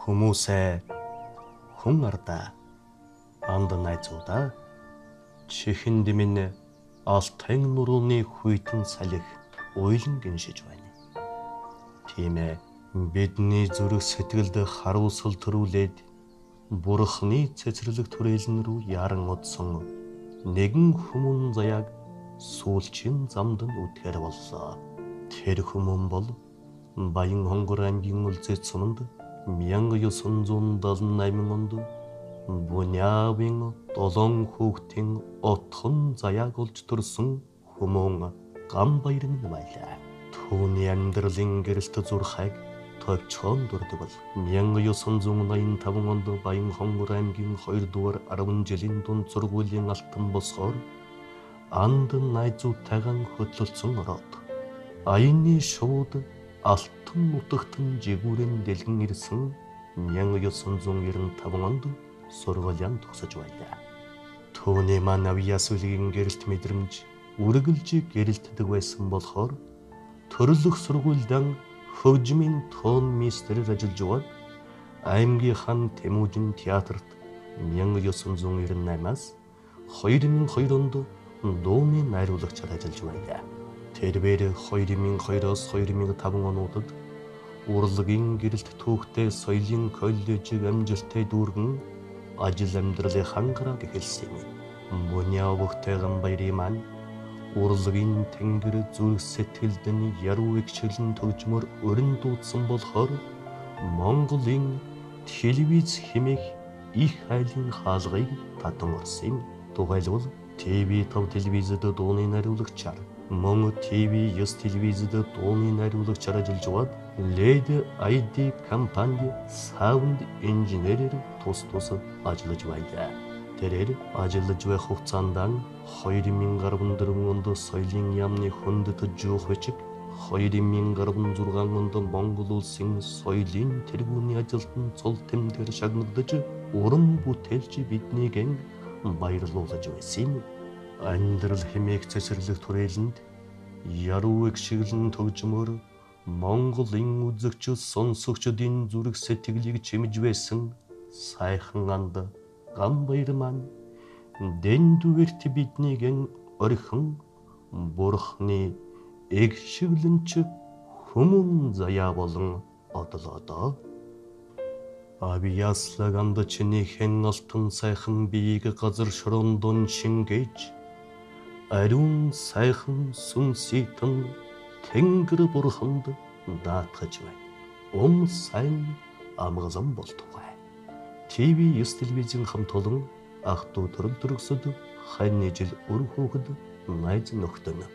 Хүмүүсээ хүн ардаа анд найзуудаа чихэнд минь алтын нурууны хүйтэн салхи уйлан гиншиж байна. Тийм ээ, бидний зүрх сэтгэлд харуулсал төрүүлээд Бурхны цэцэрлэг түрээлэн рүү яран удсан нэгэн хүмүүн заяаг сүүлчийн замд нь үтгэр боллоо. Тэр хүмүүн бол Баян Хонгор аймгийн Үлзий цуманд 1978 онд Буняавын 7 хүүхдийн отхон заяаг олж төрсөн хүмүүн Ганбаяр байлаа. Түүний амьдралын гэрэлт зурхайг товчхон дурдвал 1985 онд Баян Хонгор аймгийн 2 дугаар 10 жилийн дунд сургуулийн алтан босгоор анд найзуудтайгаа хөтлөлцөн ороод аяны шууд алтан нутагтан жигүүрэн дэлгэн ирсэн 1995 онд сургуулийн төгсөж байлаа. Түүний маань авьяас үлгийн гэрэлт мэдрэмж үргэлж гэрэлтдэг байсан болохоор төрлөх сургуульдан хөгжмийн тоон мистерээр ажиллаж байгаад аймгийнхан Тэмүүжин театрт 1998-аас 2002 онд дууны найруулагчаар ажиллаж байлаа. Тэрээр 2002-оос 2005 онуудад урлагийн гэрэлт түүхтэй соёлын коллежиг амжилттай дүүргэн ажил амьдралыг хангарааг эхэлсэн юм. Буняа бүхтэй Ганбаярын маань урлагийн тэнгэр зүрх сэтгэлд нь яруу эгшилэн төгжмөр өрн дуудсан болохоор Монголын телевиз хэмээх их хайлын хаалгыг татан орсон юм. Тухайлбал TV5 телевизэд дууны найруулагчаар, мөн TV9 телевизэд дууны найруулагчаар ажиллаж байгаад LED ID компани саунд инженерээр тус ажиллаж байлаа. Тэрээр ажиллаж байх хугацаанд 2014 онд соёлын яамны хүндэт жуух бичиг, 2016 онд Монгол улсын соёлын тэргүүний ажилтан цол тэмдгээр шагнагдаж уран бүтээлч биднийг баярлуулж байсан юм. Амьдрал хэмээх цэцэрлэг түрээлэнд яруу эгшиглэн төгжмөр Монголын үзэгч сонсогчдын зүрх сэтгэлийг чимж байсан сайхан анд Ганбаяр маань дэндүгээрт биднийг орхин Бурхны эгшиглэнч хүмүүн заяа болон одлоодоо. Авьяаслаг анд чинийхэн алтан сайхан биеийг газар шорондон шингээж ариун сайхан сүнситэн Тэнгэр бурханд даатгаж байна. Сайн амгалан болтугай. TV9 телевизийн хамт олон ах トゥ төрөл төрөсөд хань жил өр хөөхд найз нөхдөд